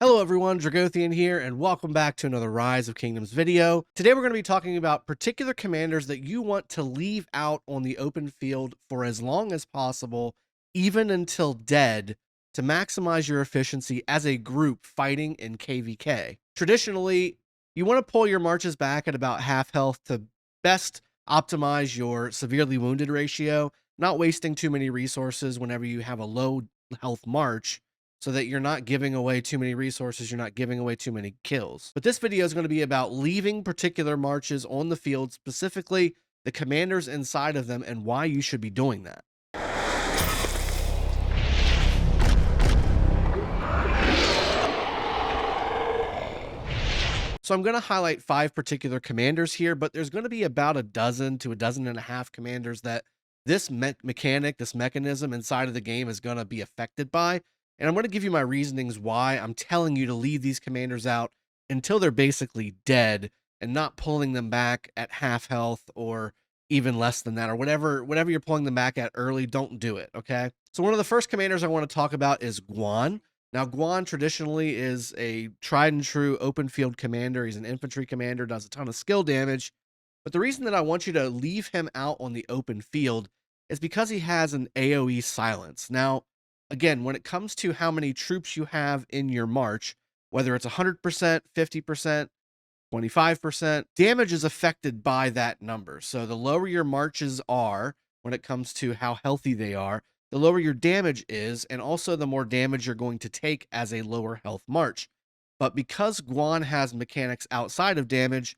Hello everyone, Dragothien here, and welcome back to another Rise of Kingdoms video. Today we're going to be talking about particular commanders that you want to leave out on the open field for as long as possible, even until dead, to maximize your efficiency as a group fighting in KvK. Traditionally, you want to pull your marches back at about half health to best optimize your severely wounded ratio, not wasting too many resources whenever you have a low health march, so that you're not giving away too many resources, you're not giving away too many kills. But this video is going to be about leaving particular marches on the field, specifically the commanders inside of them, and why you should be doing that. So I'm going to highlight 5 particular commanders here, but there's going to be about a dozen to a dozen and a half commanders that this mechanic, this mechanism inside of the game is going to be affected by. And I'm going to give you my reasonings why I'm telling you to leave these commanders out until they're basically dead and not pulling them back at half health or even less than that, or whatever you're pulling them back at early. Don't do it. Okay. So one of the first commanders I want to talk about is Guan. Now, Guan traditionally is a tried and true open field commander. He's an infantry commander, does a ton of skill damage. But the reason that I want you to leave him out on the open field is because he has an AoE silence. Now, again, when it comes to how many troops you have in your march, whether it's 100%, 50%, 25%, damage is affected by that number. So the lower your marches are when it comes to how healthy they are, the lower your damage is, and also the more damage you're going to take as a lower health march. But because Guan has mechanics outside of damage,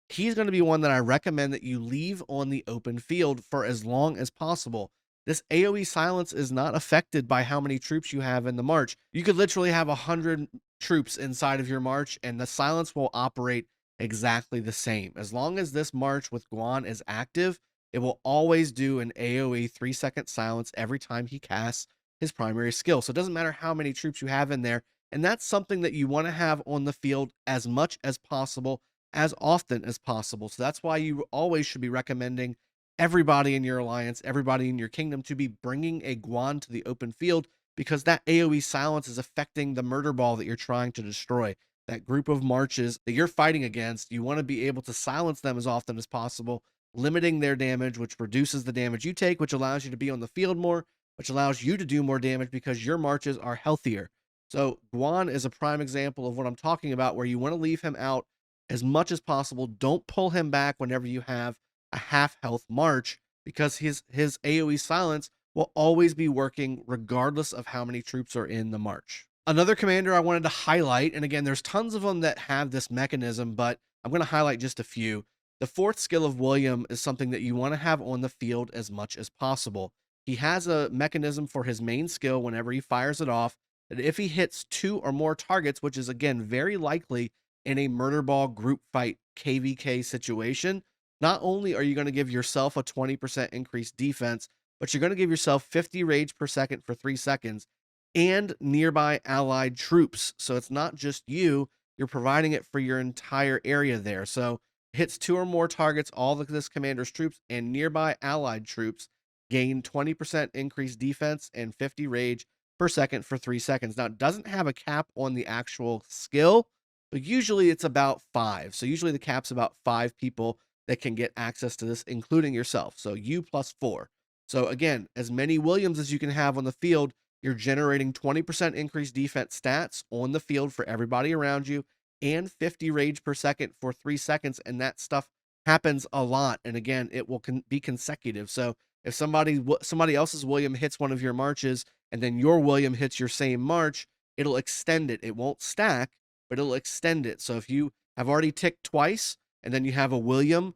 he's going to be one that I recommend that you leave on the open field for as long as possible. This AoE silence is not affected by how many troops you have in the march. You could literally have 100 troops inside of your march, and the silence will operate exactly the same. As long as this march with Guan is active, it will always do an AoE 3-second silence every time he casts his primary skill. So it doesn't matter how many troops you have in there. And that's something that you want to have on the field as much as possible, as often as possible. So that's why you always should be recommending everybody in your alliance, everybody in your kingdom to be bringing a Guan to the open field, because that AoE silence is affecting the murder ball that you're trying to destroy. That group of marches that you're fighting against, you want to be able to silence them as often as possible, limiting their damage, which reduces the damage you take, which allows you to be on the field more, which allows you to do more damage because your marches are healthier. So Guan is a prime example of what I'm talking about, where you want to leave him out as much as possible. Don't pull him back whenever you have a half health march, because his AoE silence will always be working regardless of how many troops are in the march. Another commander I wanted to highlight, and again, there's tons of them that have this mechanism, but I'm going to highlight just a few. The 4th skill of William is something that you want to have on the field as much as possible. He has a mechanism for his main skill whenever he fires it off, that if he hits 2 or more targets, which is again very likely in a murder ball group fight KvK situation, not only are you going to give yourself a 20% increased defense, but you're going to give yourself 50 rage per second for 3 seconds and nearby allied troops. So it's not just you, you're providing it for your entire area there. So hits 2 or more targets, all of this commander's troops and nearby allied troops gain 20% increased defense and 50 rage per second for 3 seconds. Now, it doesn't have a cap on the actual skill, but usually it's about 5. So usually the cap's about 5 people that can get access to this, including yourself. So you plus 4. So again, as many Williams as you can have on the field, you're generating 20% increased defense stats on the field for everybody around you, and 50 rage per second for 3 seconds. And that stuff happens a lot. And again, it will be consecutive. So if somebody else's William hits one of your marches, and then your William hits your same march, it'll extend it. It won't stack, but it'll extend it. So if you have already ticked twice, and then you have a William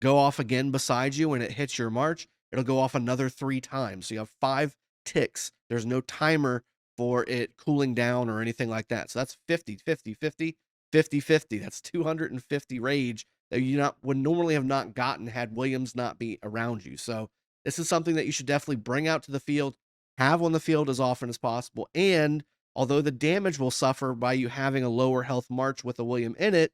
go off again beside you and it hits your march, it'll go off another 3 times. So you have 5 ticks. There's no timer for it cooling down or anything like that. So that's 50, 50, 50, 50, 50. That's 250 rage that you would normally have not gotten had Williams not be around you. So this is something that you should definitely bring out to the field, have on the field as often as possible. And although the damage will suffer by you having a lower health march with a William in it,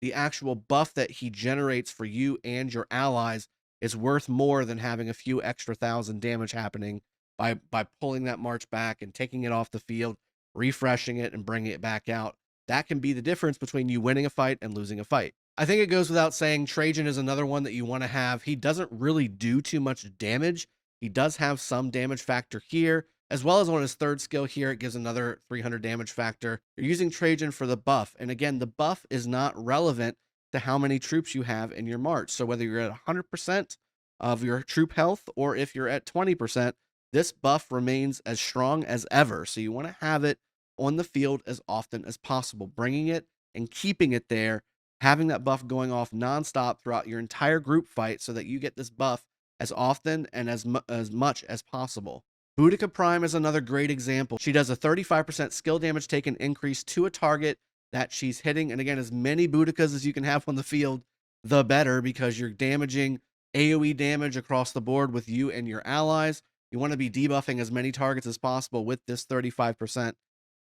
the actual buff that he generates for you and your allies is worth more than having a few extra thousand damage happening by pulling that march back and taking it off the field refreshing it, and bringing it back out. That can be the difference between you winning a fight and losing a fight. I think it goes without saying, Trajan is another one that you want to have. He doesn't really do too much damage. He does have some damage factor here, as well as on his third skill here, it gives another 300 damage factor. You're using Trajan for the buff. And again, the buff is not relevant to how many troops you have in your march. So whether you're at 100% of your troop health or if you're at 20%, this buff remains as strong as ever. So you want to have it on the field as often as possible, bringing it and keeping it there, having that buff going off nonstop throughout your entire group fight so that you get this buff as often and as much as possible. Boudica Prime is another great example. She does a 35% skill damage taken increase to a target that she's hitting. And again, as many Boudicas as you can have on the field, the better, because you're damaging AoE damage across the board with you and your allies. You want to be debuffing as many targets as possible with this 35%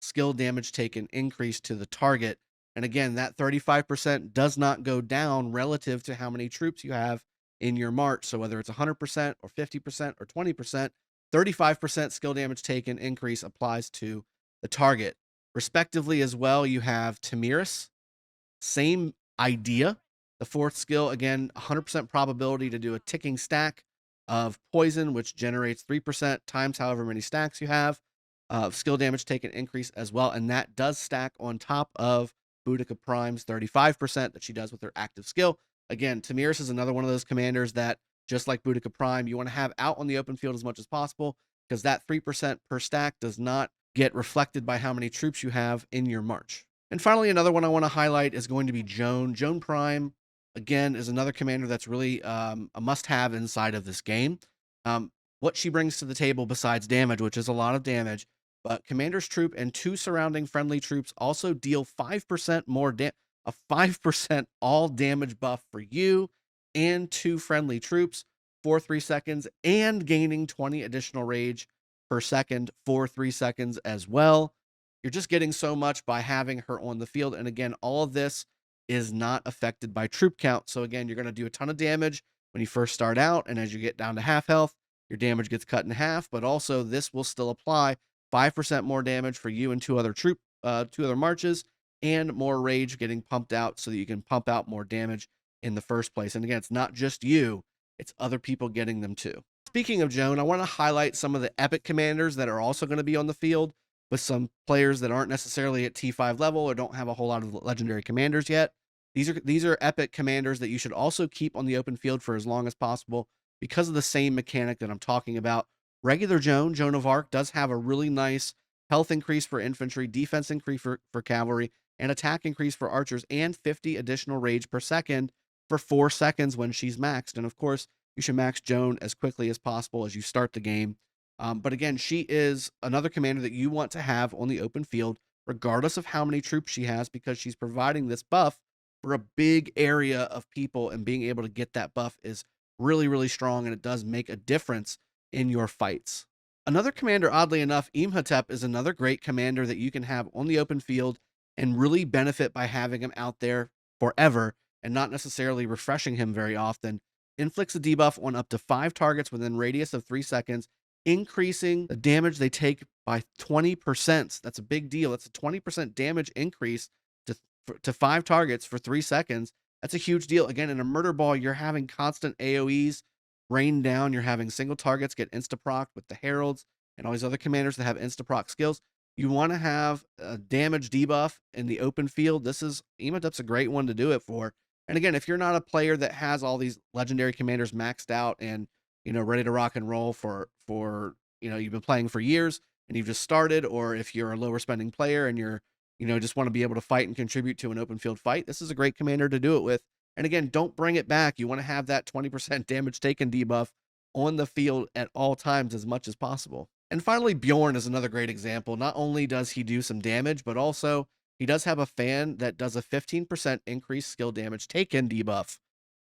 skill damage taken increase to the target. And again, that 35% does not go down relative to how many troops you have in your march. So whether it's 100% or 50% or 20%, 35% skill damage taken increase applies to the target. Respectively as well, you have Tamiris, same idea. The fourth skill, again, 100% probability to do a ticking stack of poison, which generates 3% times however many stacks you have. Skill damage taken increase as well, and that does stack on top of Boudica Prime's 35% that she does with her active skill. Again, Tamiris is another one of those commanders that, just like Boudica Prime, you want to have out on the open field as much as possible, because that 3% per stack does not get reflected by how many troops you have in your march. And finally, another one I want to highlight is going to be Joan. Joan Prime, again, is another commander that's really a must-have inside of this game. What she brings to the table besides damage, which is a lot of damage, but Commander's Troop and 2 surrounding friendly troops also deal 5% more a 5% all damage buff for you and 2 friendly troops for 3 seconds, and gaining 20 additional rage per second for 3 seconds as well. You're just getting so much by having her on the field. And again, all of this is not affected by troop count. So again, you're going to do a ton of damage when you first start out, and as you get down to half health, your damage gets cut in half. But also, this will still apply 5% more damage for you and 2 other marches, and more rage getting pumped out so that you can pump out more damage in the first place. And again, it's not just you, it's other people getting them too. Speaking of Joan, I want to highlight some of the epic commanders that are also going to be on the field with some players that aren't necessarily at T5 level or don't have a whole lot of legendary commanders yet. These are epic commanders that you should also keep on the open field for as long as possible because of the same mechanic that I'm talking about. Regular Joan of Arc, does have a really nice health increase for infantry, defense increase for cavalry, and attack increase for archers, and 50 additional rage per second for 4 seconds when she's maxed. And of course, you should max Joan as quickly as possible as you start the game. But again, she is another commander that you want to have on the open field, regardless of how many troops she has, because she's providing this buff for a big area of people, and being able to get that buff is really, really strong, and it does make a difference in your fights. Another commander, oddly enough, Imhotep, is another great commander that you can have on the open field and really benefit by having him out there forever and not necessarily refreshing him very often. Inflicts a debuff on up to 5 targets within radius of 3 seconds, increasing the damage they take by 20%. That's a big deal. That's a 20% damage increase to 5 targets for 3 seconds. That's a huge deal. Again, in a murder ball, you're having constant AoEs rain down. You're having single targets get insta-proc with the heralds and all these other commanders that have insta-proc skills. You want to have a damage debuff in the open field. Imhotep's a great one to do it for. And again, if you're not a player that has all these legendary commanders maxed out and, ready to rock and roll for you've been playing for years and you've just started, or if you're a lower spending player and you're, just want to be able to fight and contribute to an open field fight, this is a great commander to do it with. And again, don't bring it back. You want to have that 20% damage taken debuff on the field at all times as much as possible. And finally, Bjorn is another great example. Not only does he do some damage, but also he does have a fan that does a 15% increased skill damage taken debuff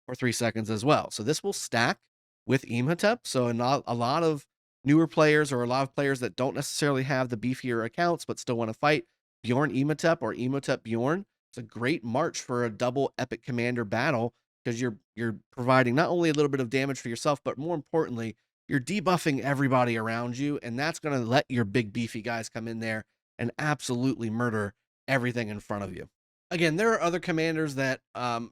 for 3 seconds as well. So this will stack with Imhotep. So a lot of newer players, or a lot of players that don't necessarily have the beefier accounts but still want to fight Bjorn Imhotep or Imhotep Bjorn, it's a great march for a double epic commander battle, because you're providing not only a little bit of damage for yourself, but more importantly, you're debuffing everybody around you, and that's going to let your big beefy guys come in there and absolutely murder everything in front of you. Again, there are other commanders that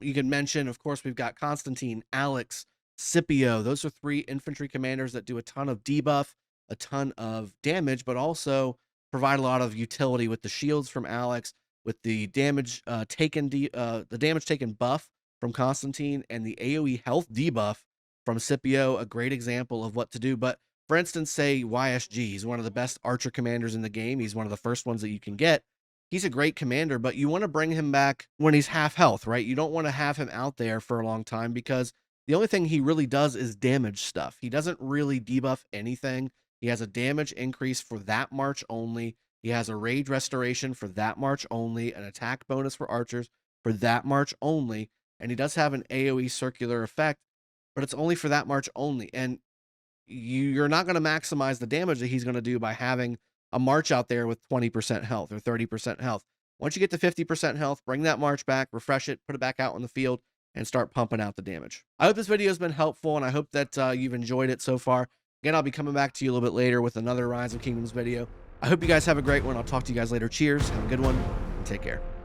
you can mention. Of course, we've got Constantine, Alex, Scipio. Those are 3 infantry commanders that do a ton of debuff, a ton of damage, but also provide a lot of utility with the shields from Alex, with the damage the damage taken buff from Constantine, and the AoE health debuff from Scipio. A great example of what to do. But for instance, say YSG, he's one of the best archer commanders in the game. He's one of the first ones that you can get. He's a great commander, but you want to bring him back when he's half health, right? You don't want to have him out there for a long time because the only thing he really does is damage stuff. He doesn't really debuff anything. He has a damage increase for that march only. He has a rage restoration for that march only, an attack bonus for archers for that march only, and he does have an AoE circular effect, but it's only for that march only. And you're not going to maximize the damage that he's going to do by having a march out there with 20% health or 30% health. Once you get to 50% health, bring that march back, refresh it, put it back out on the field, and start pumping out the damage. I hope this video has been helpful, and I hope that you've enjoyed it so far. Again, I'll be coming back to you a little bit later with another Rise of Kingdoms video. I hope you guys have a great one. I'll talk to you guys later. Cheers, have a good one, and take care.